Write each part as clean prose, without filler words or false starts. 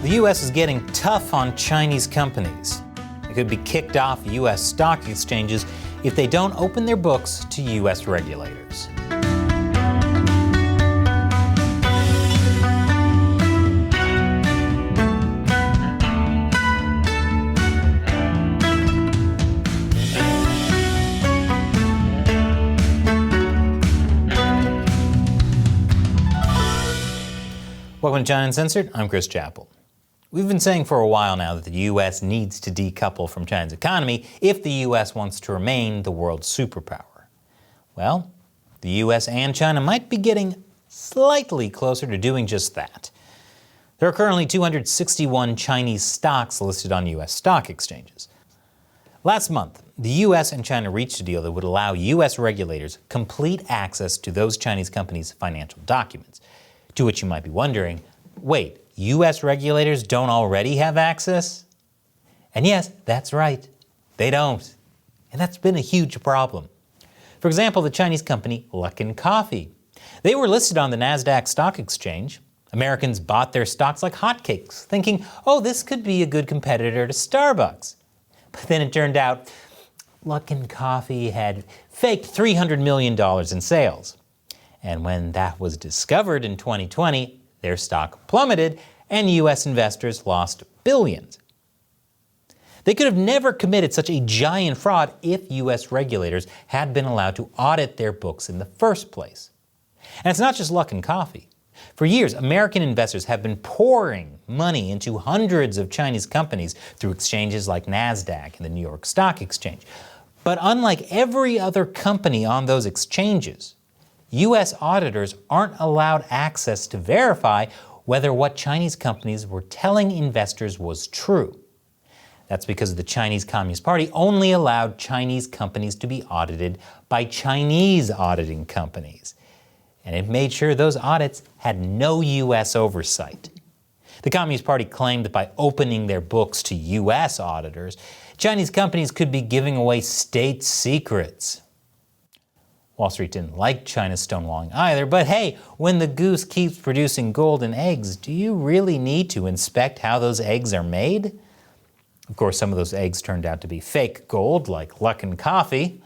The U.S. is getting tough on Chinese companies. They could be kicked off U.S. stock exchanges if they don't open their books to U.S. regulators. Welcome to China Uncensored. I'm Chris Chappell. We've been saying for a while now that the U.S. needs to decouple from China's economy if the U.S. wants to remain the world's superpower. Well, the U.S. and China might be getting slightly closer to doing just that. There are currently 261 Chinese stocks listed on U.S. stock exchanges. Last month, the U.S. and China reached a deal that would allow U.S. regulators complete access to those Chinese companies' financial documents. To which you might be wondering, wait, U.S. regulators don't already have access? And yes, that's right, they don't. And that's been a huge problem. For example, the Chinese company Luckin Coffee. They were listed on the NASDAQ stock exchange. Americans bought their stocks like hotcakes, thinking, oh, this could be a good competitor to Starbucks. But then it turned out Luckin Coffee had faked $300 million in sales. And when that was discovered in 2020, their stock plummeted and U.S. investors lost billions. They could have never committed such a giant fraud if U.S. regulators had been allowed to audit their books in the first place. And it's not just Luckin Coffee. For years, American investors have been pouring money into hundreds of Chinese companies through exchanges like NASDAQ and the New York Stock Exchange. But unlike every other company on those exchanges, U.S. auditors aren't allowed access to verify whether what Chinese companies were telling investors was true. That's because the Chinese Communist Party only allowed Chinese companies to be audited by Chinese auditing companies. And it made sure those audits had no U.S. oversight. The Communist Party claimed that by opening their books to U.S. auditors, Chinese companies could be giving away state secrets. Wall Street didn't like China's stonewalling either, but hey, when the goose keeps producing golden eggs, do you really need to inspect how those eggs are made? Of course, some of those eggs turned out to be fake gold, like Luckin Coffee.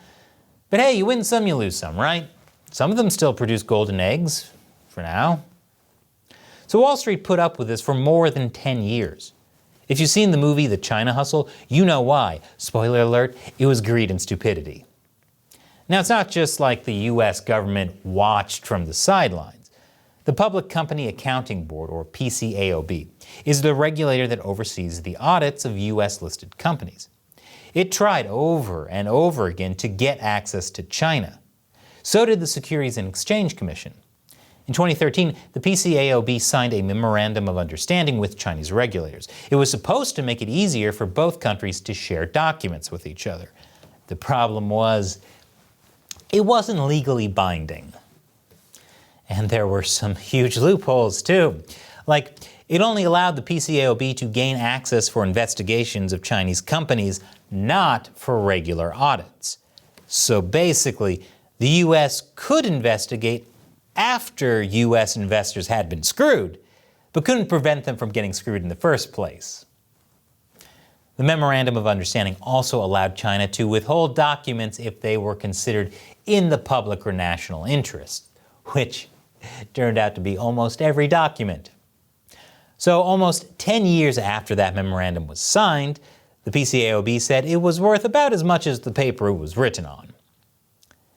But hey, you win some, you lose some, right? Some of them still produce golden eggs, for now. So Wall Street put up with this for more than 10 years. If you've seen the movie The China Hustle, you know why. Spoiler alert, it was greed and stupidity. Now, it's not just like the U.S. government watched from the sidelines. The Public Company Accounting Board, or PCAOB, is the regulator that oversees the audits of U.S.-listed companies. It tried over and over again to get access to China. So did the Securities and Exchange Commission. In 2013, the PCAOB signed a Memorandum of Understanding with Chinese regulators. It was supposed to make it easier for both countries to share documents with each other. The problem was, it wasn't legally binding. And there were some huge loopholes too. Like, it only allowed the PCAOB to gain access for investigations of Chinese companies, not for regular audits. So basically, the U.S. could investigate after U.S. investors had been screwed, but couldn't prevent them from getting screwed in the first place. The Memorandum of Understanding also allowed China to withhold documents if they were considered in the public or national interest, which turned out to be almost every document. So almost 10 years after that memorandum was signed, the PCAOB said it was worth about as much as the paper it was written on.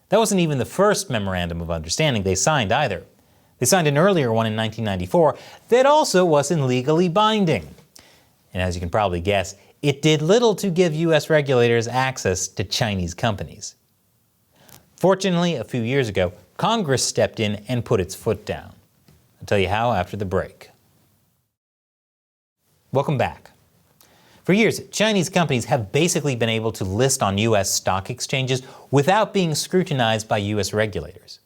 That wasn't even the first Memorandum of Understanding they signed either. They signed an earlier one in 1994 that also wasn't legally binding. And as you can probably guess, it did little to give U.S. regulators access to Chinese companies. Fortunately, a few years ago, Congress stepped in and put its foot down. I'll tell you how after the break. Welcome back. For years, Chinese companies have basically been able to list on U.S. stock exchanges without being scrutinized by U.S. regulators.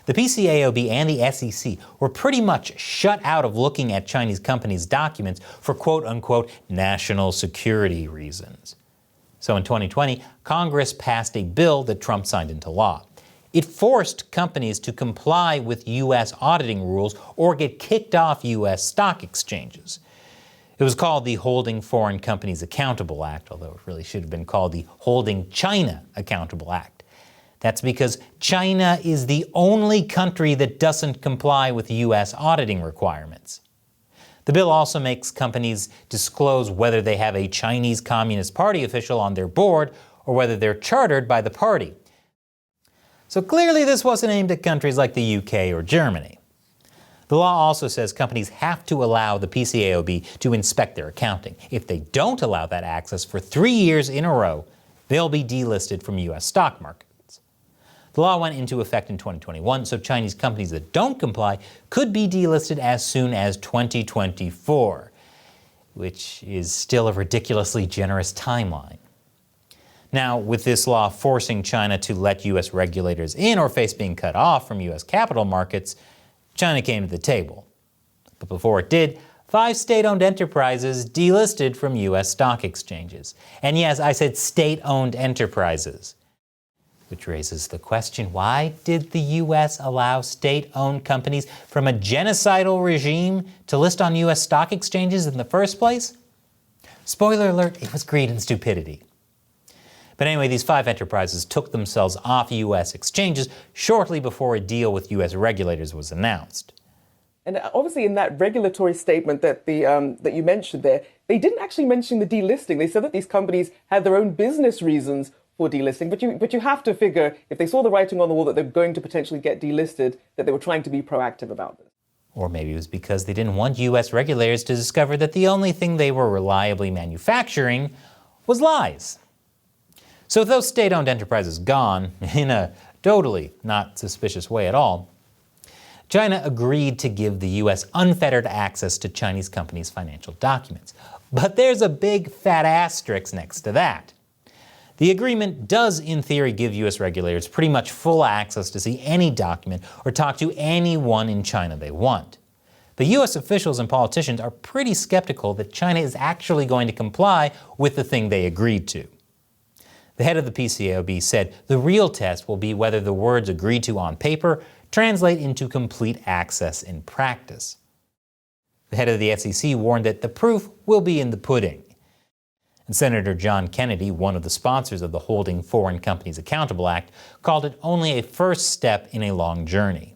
The PCAOB and the SEC were pretty much shut out of looking at Chinese companies' documents for quote-unquote national security reasons. So in 2020, Congress passed a bill that Trump signed into law. It forced companies to comply with U.S. auditing rules or get kicked off U.S. stock exchanges. It was called the Holding Foreign Companies Accountable Act, although it really should have been called the Holding China Accountable Act. That's because China is the only country that doesn't comply with U.S. auditing requirements. The bill also makes companies disclose whether they have a Chinese Communist Party official on their board or whether they're chartered by the party. So clearly this wasn't aimed at countries like the UK or Germany. The law also says companies have to allow the PCAOB to inspect their accounting. If they don't allow that access for 3 years in a row, they'll be delisted from U.S. stock markets. The law went into effect in 2021, so Chinese companies that don't comply could be delisted as soon as 2024, which is still a ridiculously generous timeline. Now, with this law forcing China to let U.S. regulators in or face being cut off from U.S. capital markets, China came to the table. But before it did, 5 state-owned enterprises delisted from U.S. stock exchanges. And yes, I said state-owned enterprises. Which raises the question, why did the U.S. allow state-owned companies from a genocidal regime to list on U.S. stock exchanges in the first place? Spoiler alert, it was greed and stupidity. But anyway, these 5 enterprises took themselves off U.S. exchanges shortly before a deal with U.S. regulators was announced. And obviously in that regulatory statement that that you mentioned there, they didn't actually mention the delisting. They said that these companies had their own business reasons for delisting, but you have to figure, if they saw the writing on the wall that they're going to potentially get delisted, that they were trying to be proactive about this. Or maybe it was because they didn't want U.S. regulators to discover that the only thing they were reliably manufacturing was lies. So with those state-owned enterprises gone, in a totally not suspicious way at all, China agreed to give the U.S. unfettered access to Chinese companies' financial documents. But there's a big fat asterisk next to that. The agreement does, in theory, give U.S. regulators pretty much full access to see any document or talk to anyone in China they want. But U.S. officials and politicians are pretty skeptical that China is actually going to comply with the thing they agreed to. The head of the PCAOB said the real test will be whether the words agreed to on paper translate into complete access in practice. The head of the SEC warned that the proof will be in the pudding. And Senator John Kennedy, one of the sponsors of the Holding Foreign Companies Accountable Act, called it only a first step in a long journey.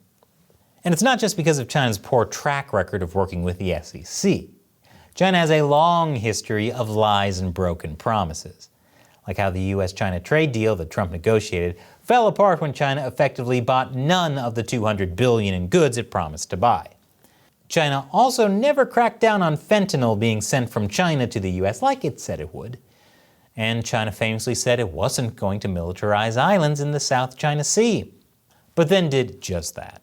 And it's not just because of China's poor track record of working with the SEC. China has a long history of lies and broken promises, like how the U.S.-China trade deal that Trump negotiated fell apart when China effectively bought none of the $200 billion in goods it promised to buy. China also never cracked down on fentanyl being sent from China to the U.S. like it said it would. And China famously said it wasn't going to militarize islands in the South China Sea, but then did just that.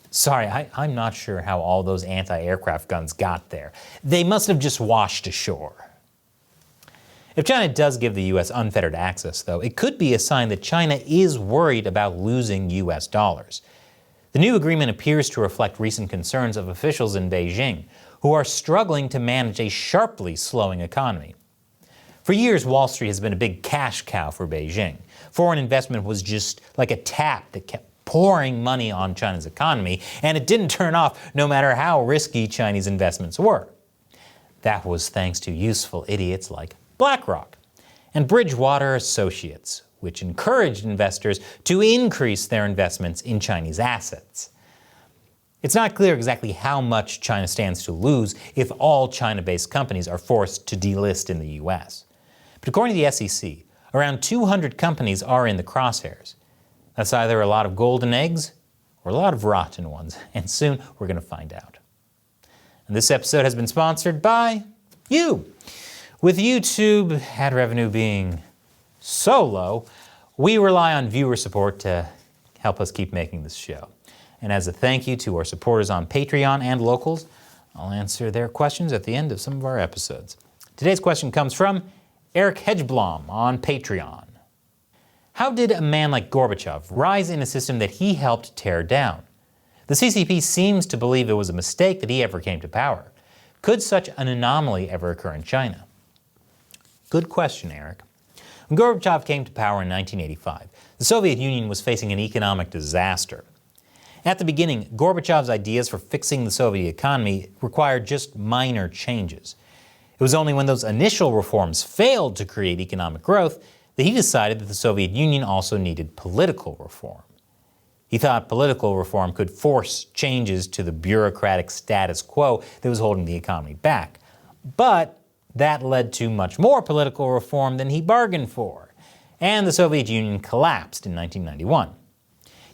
Sorry, I'm not sure how all those anti-aircraft guns got there. They must have just washed ashore. If China does give the U.S. unfettered access, though, it could be a sign that China is worried about losing U.S. dollars. The new agreement appears to reflect recent concerns of officials in Beijing, who are struggling to manage a sharply slowing economy. For years, Wall Street has been a big cash cow for Beijing. Foreign investment was just like a tap that kept pouring money on China's economy, and it didn't turn off no matter how risky Chinese investments were. That was thanks to useful idiots like BlackRock and Bridgewater Associates, which encouraged investors to increase their investments in Chinese assets. It's not clear exactly how much China stands to lose if all China-based companies are forced to delist in the U.S. But according to the SEC, around 200 companies are in the crosshairs. That's either a lot of golden eggs or a lot of rotten ones, and soon we're going to find out. And this episode has been sponsored by you. With YouTube ad revenue being so low, we rely on viewer support to help us keep making this show. And as a thank you to our supporters on Patreon and Locals, I'll answer their questions at the end of some of our episodes. Today's question comes from Eric Hedgeblom on Patreon. How did a man like Gorbachev rise in a system that he helped tear down? The CCP seems to believe it was a mistake that he ever came to power. Could such an anomaly ever occur in China? Good question, Eric. When Gorbachev came to power in 1985, the Soviet Union was facing an economic disaster. At the beginning, Gorbachev's ideas for fixing the Soviet economy required just minor changes. It was only when those initial reforms failed to create economic growth that he decided that the Soviet Union also needed political reform. He thought political reform could force changes to the bureaucratic status quo that was holding the economy back. But that led to much more political reform than he bargained for, and the Soviet Union collapsed in 1991.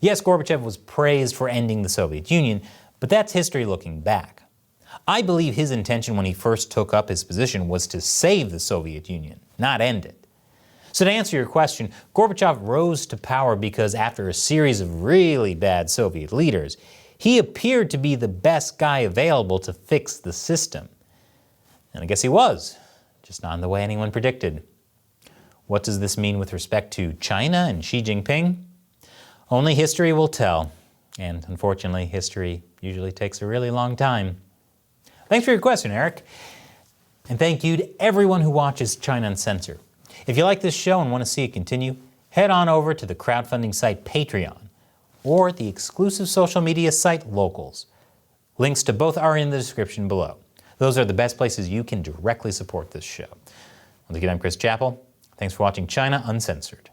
Yes, Gorbachev was praised for ending the Soviet Union, but that's history looking back. I believe his intention when he first took up his position was to save the Soviet Union, not end it. So to answer your question, Gorbachev rose to power because after a series of really bad Soviet leaders, he appeared to be the best guy available to fix the system. And I guess he was, just not in the way anyone predicted. What does this mean with respect to China and Xi Jinping? Only history will tell, and unfortunately, history usually takes a really long time. Thanks for your question, Eric. And thank you to everyone who watches China Uncensored. If you like this show and want to see it continue, head on over to the crowdfunding site Patreon or the exclusive social media site Locals. Links to both are in the description below. Those are the best places you can directly support this show. Once again, I'm Chris Chappell. Thanks for watching China Uncensored.